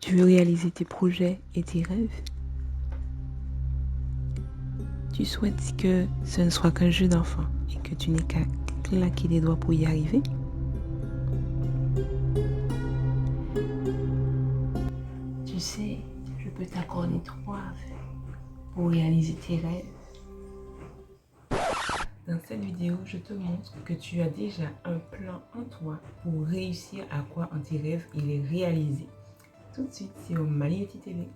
Tu veux réaliser tes projets et tes rêves. Tu souhaites que ce ne soit qu'un jeu d'enfant et que tu n'aies qu'à claquer les doigts pour y arriver. Tu sais, je peux t'accorder 3 heures pour réaliser tes rêves. Dans cette vidéo, je te montre que tu as déjà un plan en toi pour réussir à croire en tes rêves et les réaliser. Tout de suite sur Malieti TV.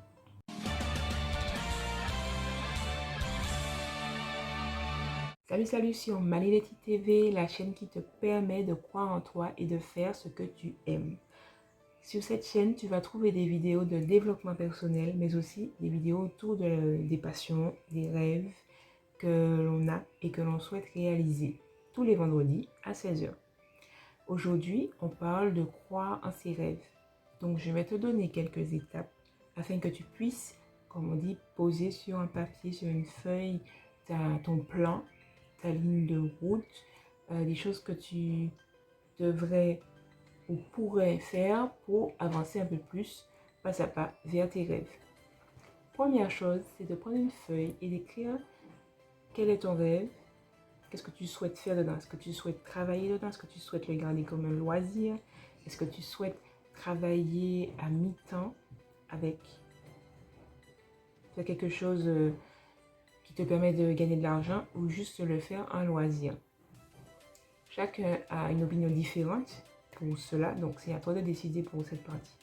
Salut sur Malieti TV, la chaîne qui te permet de croire en toi et de faire ce que tu aimes. Sur cette chaîne, tu vas trouver des vidéos de développement personnel, mais aussi des vidéos autour des passions, des rêves que l'on a et que l'on souhaite réaliser tous les vendredis à 16 h. Aujourd'hui, on parle de croire en ses rêves. Donc, je vais te donner quelques étapes afin que tu puisses, comme on dit, poser sur un papier, sur une feuille, ton plan, ta ligne de route, des choses que tu devrais ou pourrais faire pour avancer un peu plus pas à pas vers tes rêves. Première chose, c'est de prendre une feuille et d'écrire quel est ton rêve, qu'est-ce que tu souhaites faire dedans, est-ce que tu souhaites travailler dedans, est-ce que tu souhaites le garder comme un loisir, est-ce que tu souhaites travailler à mi-temps avec faire quelque chose qui te permet de gagner de l'argent ou juste le faire en loisir. Chacun a une opinion différente pour cela, donc c'est à toi de décider pour cette partie.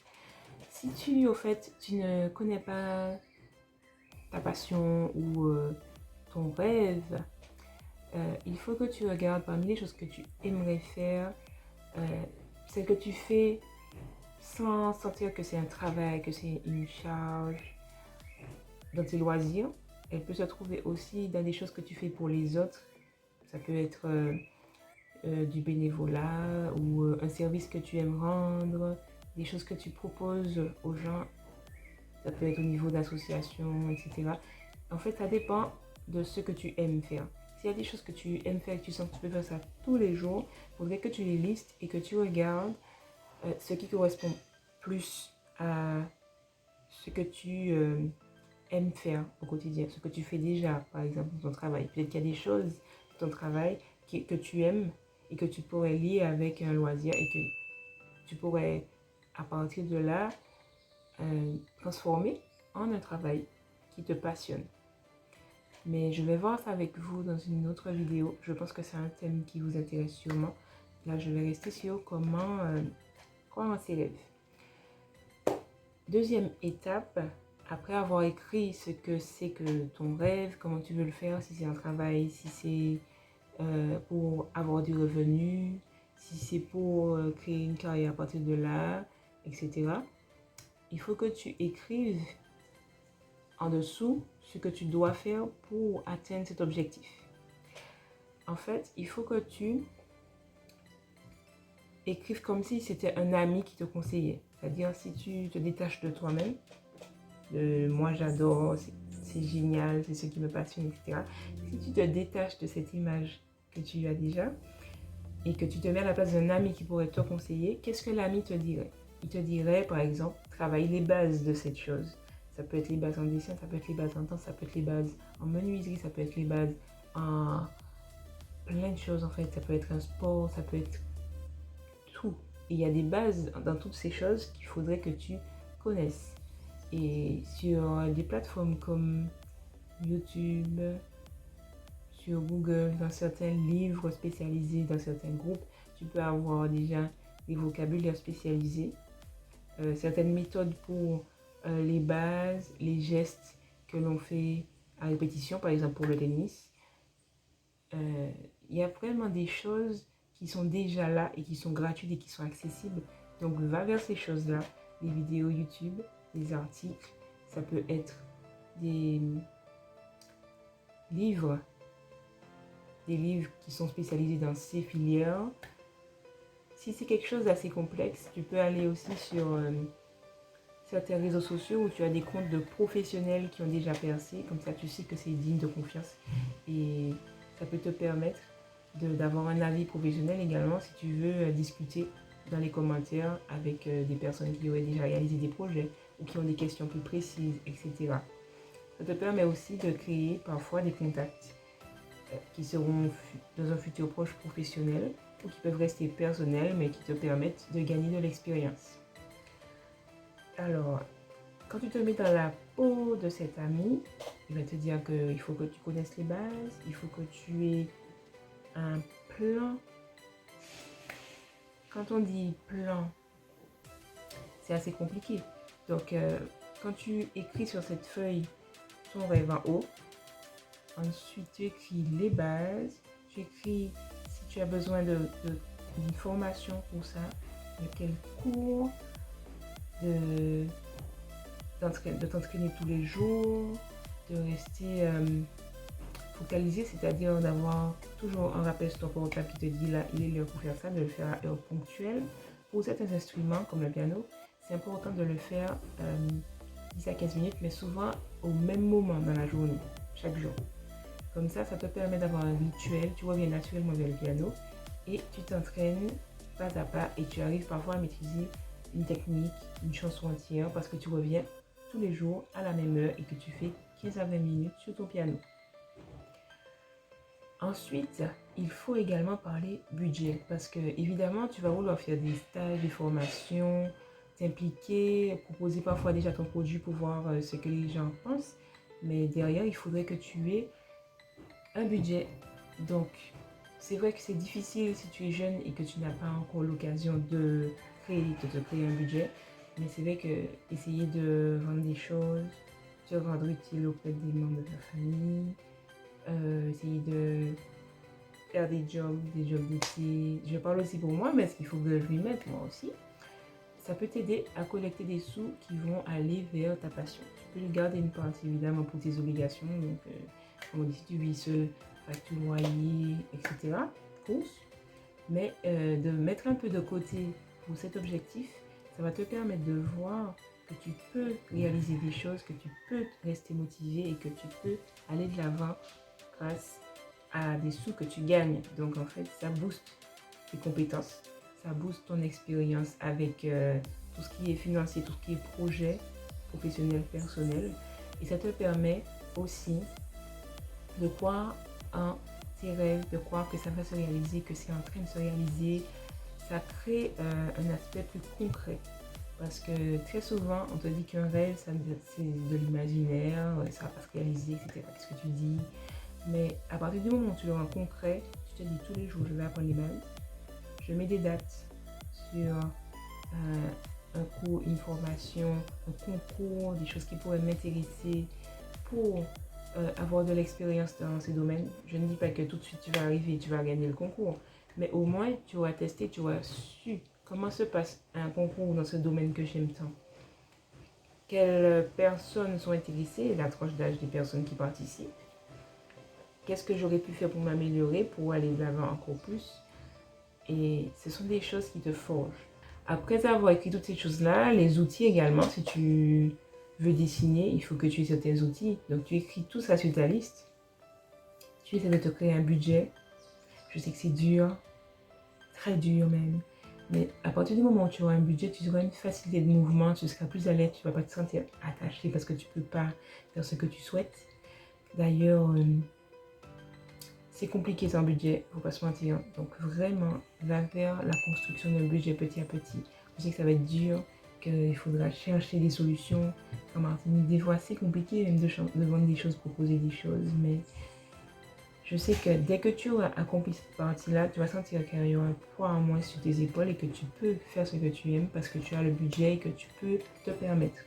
Si tu, au fait, tu ne connais pas ta passion ou ton rêve, il faut que tu regardes parmi les choses que tu aimerais faire, celles que tu fais sans sentir que c'est un travail, que c'est une charge dans tes loisirs. Elle peut se trouver aussi dans des choses que tu fais pour les autres. Ça peut être du bénévolat ou un service que tu aimes rendre, des choses que tu proposes aux gens. Ça peut être au niveau d'associations, etc. En fait, ça dépend de ce que tu aimes faire. S'il y a des choses que tu aimes faire et que tu sens que tu peux faire ça tous les jours, il faudrait que tu les listes et que tu regardes ce qui correspond plus à ce que tu aimes faire au quotidien, ce que tu fais déjà, par exemple, dans ton travail. Peut-être qu'il y a des choses dans ton travail que tu aimes et que tu pourrais lier avec un loisir et que tu pourrais, à partir de là, transformer en un travail qui te passionne. Mais je vais voir ça avec vous dans une autre vidéo. Je pense que c'est un thème qui vous intéresse sûrement. Là, je vais rester sur comment croire en ses rêves. Deuxième étape, après avoir écrit ce que c'est que ton rêve, comment tu veux le faire, si c'est un travail, si c'est pour avoir du revenu, si c'est pour créer une carrière à partir de là, etc. Il faut que tu écrives en dessous ce que tu dois faire pour atteindre cet objectif. En fait, il faut que tu écrives comme si c'était un ami qui te conseillait. C'est-à-dire, si tu te détaches de toi-même, moi j'adore, c'est génial, c'est ce qui me passionne, etc. Si tu te détaches de cette image que tu as déjà et que tu te mets à la place d'un ami qui pourrait te conseiller, qu'est-ce que l'ami te dirait? Il te dirait, par exemple, travaille les bases de cette chose. Ça peut être les bases en dessin, ça peut être les bases en danse, ça peut être les bases en menuiserie, ça peut être les bases en plein de choses en fait. Ça peut être un sport, ça peut être tout. Et il y a des bases dans toutes ces choses qu'il faudrait que tu connaisses. Et sur des plateformes comme YouTube, sur Google, dans certains livres spécialisés, dans certains groupes, tu peux avoir déjà des vocabulaires spécialisés, certaines méthodes pour les bases, les gestes que l'on fait à répétition, par exemple pour le tennis. Il y a vraiment des choses qui sont déjà là et qui sont gratuites et qui sont accessibles. Donc va vers ces choses-là, les vidéos YouTube, des articles, ça peut être des livres qui sont spécialisés dans ces filières. Si c'est quelque chose d'assez complexe, tu peux aller aussi sur certains réseaux sociaux où tu as des comptes de professionnels qui ont déjà percé, comme ça tu sais que c'est digne de confiance et ça peut te permettre d'avoir un avis professionnel également si tu veux discuter dans les commentaires avec des personnes qui auraient déjà réalisé des projets ou qui ont des questions plus précises, etc. Ça te permet aussi de créer parfois des contacts qui seront dans un futur proche professionnel ou qui peuvent rester personnels mais qui te permettent de gagner de l'expérience. Alors, quand tu te mets dans la peau de cet ami, il va te dire qu'il faut que tu connaisses les bases, il faut que tu aies un plan. Quand on dit plan, c'est assez compliqué. Donc, quand tu écris sur cette feuille ton rêve en haut, ensuite tu écris les bases, tu écris si tu as besoin d'une formation pour ça, de quel cours, de t'entraîner tous les jours, de rester focalisé, c'est-à-dire d'avoir toujours un rappel sur ton portable qui te dit là, il est l'heure pour faire ça, de le faire à heure ponctuelle. Pour certains instruments, comme le piano, c'est important de le faire 10 à 15 minutes, mais souvent au même moment dans la journée, chaque jour. Comme ça te permet d'avoir un rituel, tu reviens naturellement vers le piano et tu t'entraînes pas à pas et tu arrives parfois à maîtriser une technique, une chanson entière parce que tu reviens tous les jours à la même heure et que tu fais 15 à 20 minutes sur ton piano. Ensuite, il faut également parler budget parce que évidemment, tu vas vouloir faire des stages, des formations, t'impliquer, proposer parfois déjà ton produit pour voir ce que les gens pensent. Mais derrière, il faudrait que tu aies un budget. Donc, c'est vrai que c'est difficile si tu es jeune et que tu n'as pas encore l'occasion de te créer un budget. Mais c'est vrai que essayer de vendre des choses, te rendre utile auprès des membres de ta famille, essayer de faire des jobs d'été. Je parle aussi pour moi, mais est-ce qu'il faut que je lui mette moi aussi? Ça peut t'aider à collecter des sous qui vont aller vers ta passion. Tu peux garder une partie évidemment pour tes obligations. Donc, comme on dit, si tu vis seul, facture, loyer, etc. Courses. Mais de mettre un peu de côté pour cet objectif, ça va te permettre de voir que tu peux réaliser des choses, que tu peux rester motivé et que tu peux aller de l'avant grâce à des sous que tu gagnes. Donc en fait, ça booste tes compétences, ça booste ton expérience avec tout ce qui est financier, tout ce qui est projet professionnel, personnel. Et ça te permet aussi de croire en tes rêves, de croire que ça va se réaliser, que c'est en train de se réaliser. Ça crée un aspect plus concret. Parce que très souvent, on te dit qu'un rêve, c'est de l'imaginaire, ça va pas se réaliser, etc. Qu'est-ce que tu dis? Mais à partir du moment où tu le rends concret, tu te dis tous les jours, je vais apprendre les bases. Je mets des dates sur un cours, une formation, un concours, des choses qui pourraient m'intéresser pour avoir de l'expérience dans ces domaines. Je ne dis pas que tout de suite tu vas arriver et tu vas gagner le concours, mais au moins tu auras testé, tu auras su comment se passe un concours dans ce domaine que j'aime tant. Quelles personnes sont intéressées, la tranche d'âge des personnes qui participent. Qu'est-ce que j'aurais pu faire pour m'améliorer, pour aller de l'avant encore plus. Et ce sont des choses qui te forgent. Après avoir écrit toutes ces choses-là, les outils également, si tu veux dessiner, il faut que tu aies certains outils. Donc tu écris tout ça sur ta liste. Tu essaies de te créer un budget. Je sais que c'est dur, très dur même. Mais à partir du moment où tu auras un budget, tu auras une facilité de mouvement, tu seras plus à l'aise, tu ne vas pas te sentir attaché parce que tu ne peux pas faire ce que tu souhaites. D'ailleurs, c'est compliqué sans budget, faut pas se mentir. Donc vraiment, va vers la construction d'un budget petit à petit. Je sais que ça va être dur, qu'il faudra chercher des solutions. En Martinique, des fois, c'est compliqué même de vendre des choses, proposer des choses. Mais je sais que dès que tu auras accompli cette partie-là, tu vas sentir qu'il y aura un poids en moins sur tes épaules et que tu peux faire ce que tu aimes parce que tu as le budget et que tu peux te permettre.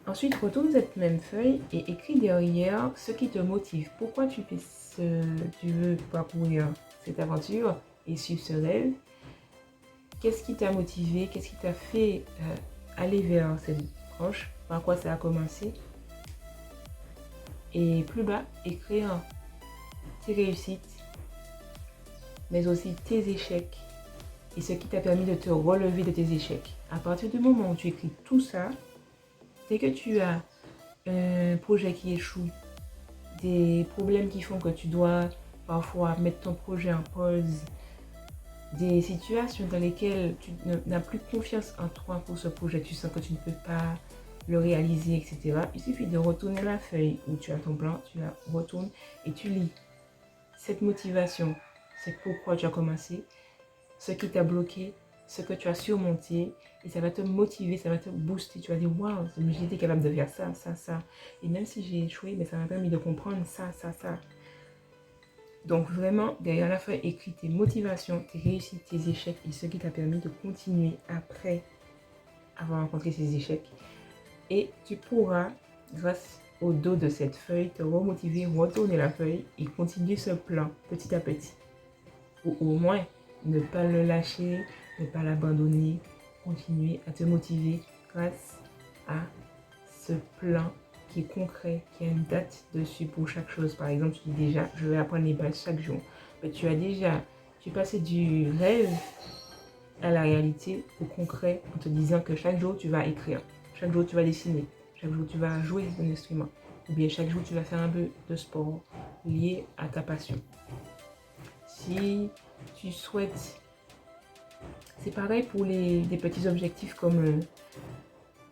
Ensuite, retourne cette même feuille et écris derrière ce qui te motive. Pourquoi tu veux parcourir cette aventure et suivre ce rêve? Qu'est-ce qui t'a motivé? Qu'est-ce qui t'a fait aller vers cette branche? Par quoi ça a commencé? Et plus bas, écrire tes réussites, mais aussi tes échecs et ce qui t'a permis de te relever de tes échecs. À partir du moment où tu écris tout ça, dès que tu as un projet qui échoue, des problèmes qui font que tu dois parfois mettre ton projet en pause, des situations dans lesquelles tu n'as plus confiance en toi pour ce projet, tu sens que tu ne peux pas le réaliser, etc. Il suffit de retourner la feuille où tu as ton plan, tu la retournes et tu lis cette motivation, c'est pourquoi tu as commencé, ce qui t'a bloqué, ce que tu as surmonté, et ça va te motiver, ça va te booster. Tu vas dire, waouh, j'ai été capable de faire ça, ça, ça. Et même si j'ai échoué, mais ça m'a permis de comprendre ça, ça, ça. Donc vraiment, derrière la feuille, écris tes motivations, tes réussites, tes échecs et ce qui t'a permis de continuer après avoir rencontré ces échecs. Et tu pourras, grâce au dos de cette feuille, te remotiver, retourner la feuille et continuer ce plan petit à petit. Ou au moins, ne pas le lâcher, ne pas l'abandonner, continuer à te motiver grâce à ce plan qui est concret, qui a une date dessus pour chaque chose. Par exemple, tu dis déjà, je vais apprendre les bases chaque jour. Mais tu es passé du rêve à la réalité, au concret, en te disant que chaque jour, tu vas écrire, chaque jour, tu vas dessiner, chaque jour, tu vas jouer un instrument, ou bien chaque jour, tu vas faire un peu de sport lié à ta passion. Si tu souhaites, c'est pareil pour des petits objectifs comme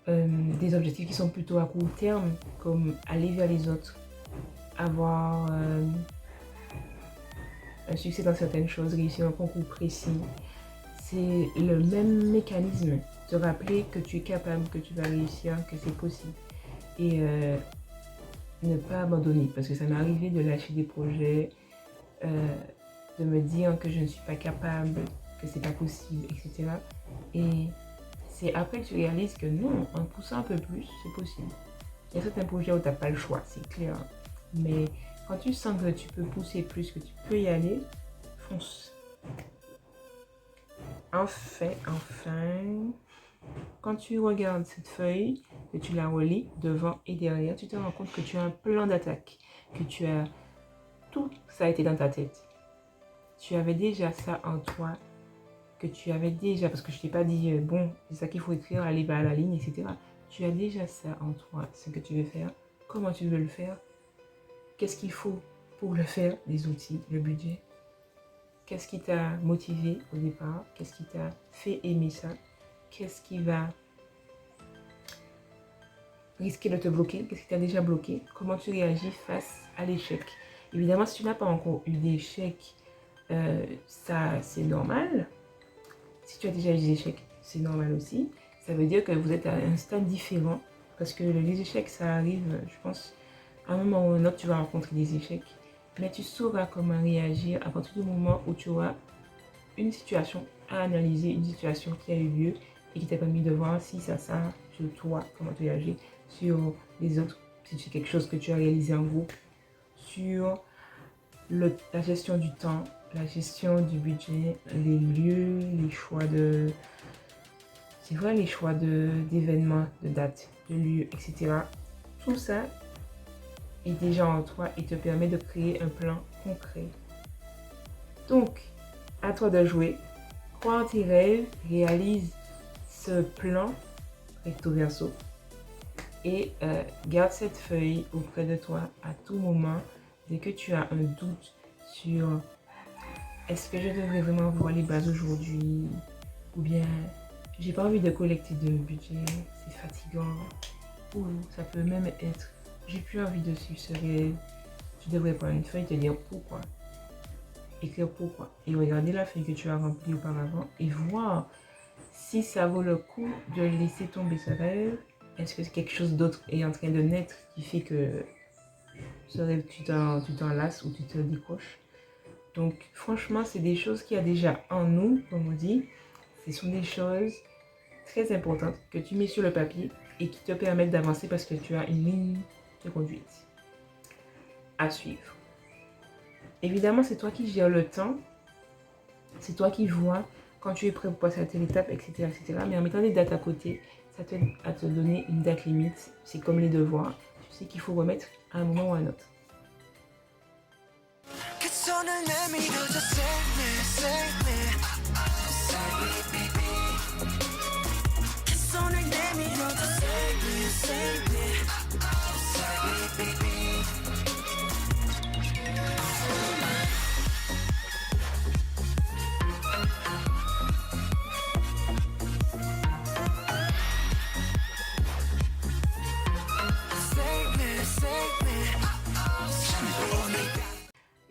des objectifs qui sont plutôt à court terme, comme aller vers les autres, avoir un succès dans certaines choses, réussir un concours précis. C'est le même mécanisme, te rappeler que tu es capable, que tu vas réussir, que c'est possible. Et ne pas abandonner, parce que ça m'est arrivé de lâcher des projets, de me dire que je ne suis pas capable, que c'est pas possible, etc. Et c'est après que tu réalises que non, en poussant un peu plus, c'est possible. Il y a certains projets où tu n'as pas le choix, c'est clair. Mais quand tu sens que tu peux pousser plus, que tu peux y aller, fonce. Enfin, quand tu regardes cette feuille, que tu la relis devant et derrière, tu te rends compte que tu as un plan d'attaque, que tu as tout ça a été dans ta tête. Tu avais déjà ça en toi, que tu avais déjà, parce que je ne t'ai pas dit, bon, c'est ça qu'il faut écrire, aller bas à la ligne, etc. Tu as déjà ça en toi, ce que tu veux faire, comment tu veux le faire, qu'est-ce qu'il faut pour le faire, les outils, le budget. Qu'est-ce qui t'a motivé au départ? Qu'est-ce qui t'a fait aimer ça? Qu'est-ce qui va risquer de te bloquer? Qu'est-ce qui t'a déjà bloqué? Comment tu réagis face à l'échec? Évidemment, si tu n'as pas encore eu d'échec, ça c'est normal. Si tu as déjà eu des échecs, c'est normal aussi. Ça veut dire que vous êtes à un stade différent. Parce que les échecs, ça arrive, je pense, à un moment ou à un autre, tu vas rencontrer des échecs. Mais tu sauras comment réagir à partir du moment où tu auras une situation à analyser, une situation qui a eu lieu et qui t'a permis de voir si ça sur toi, comment tu réagis, sur les autres, si c'est quelque chose que tu as réalisé en groupe, sur la gestion du temps, la gestion du budget, les lieux, les choix de... C'est vrai, les choix d'événements, de dates, de lieux, etc. Tout ça est déjà en toi et te permet de créer un plan concret. Donc, à toi de jouer. Crois en tes rêves, réalise ce plan recto verso et garde cette feuille auprès de toi à tout moment. Dès que tu as un doute sur est-ce que je devrais vraiment voir les bases aujourd'hui ou bien j'ai pas envie de collecter de budget, c'est fatigant, ou ça peut même être j'ai plus envie de suivre ce rêve, tu devrais prendre une feuille et te dire pourquoi. Écrire pourquoi. Et regarder la feuille que tu as remplie auparavant et voir si ça vaut le coup de laisser tomber ce rêve. Est-ce que quelque chose d'autre est en train de naître qui fait que ce rêve, tu t'en lasses ou tu te décroches. Donc franchement, c'est des choses qu'il y a déjà en nous, comme on dit. Ce sont des choses très importantes que tu mets sur le papier et qui te permettent d'avancer parce que tu as une ligne de conduite à suivre. Évidemment, c'est toi qui gères le temps. C'est toi qui vois quand tu es prêt pour passer à telle étape, etc., etc. Mais en mettant des dates à côté, ça t'aide à te donner une date limite. C'est comme les devoirs. Tu sais qu'il faut remettre à un moment ou à un autre.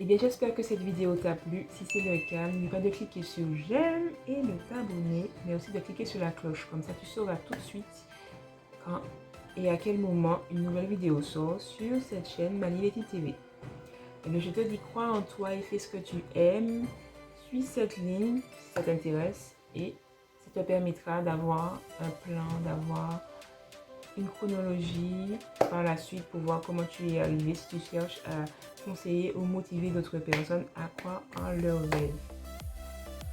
bien, j'espère que cette vidéo t'a plu. Si c'est le cas, n'oublie pas de cliquer sur j'aime et de t'abonner, mais aussi de cliquer sur la cloche. Comme ça, tu sauras tout de suite quand et à quel moment une nouvelle vidéo sort sur cette chaîne Maliletti TV. Et bien, je te dis, crois en toi et fais ce que tu aimes. Suis cette ligne si ça t'intéresse et ça te permettra d'avoir un plan, d'avoir une chronologie par la suite pour voir comment tu y es arrivé si tu cherches à conseiller ou motiver d'autres personnes à croire en leur rêve.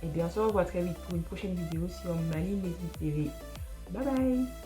Et bien, on se revoit très vite pour une prochaine vidéo sur Maliletti TV. Bye bye!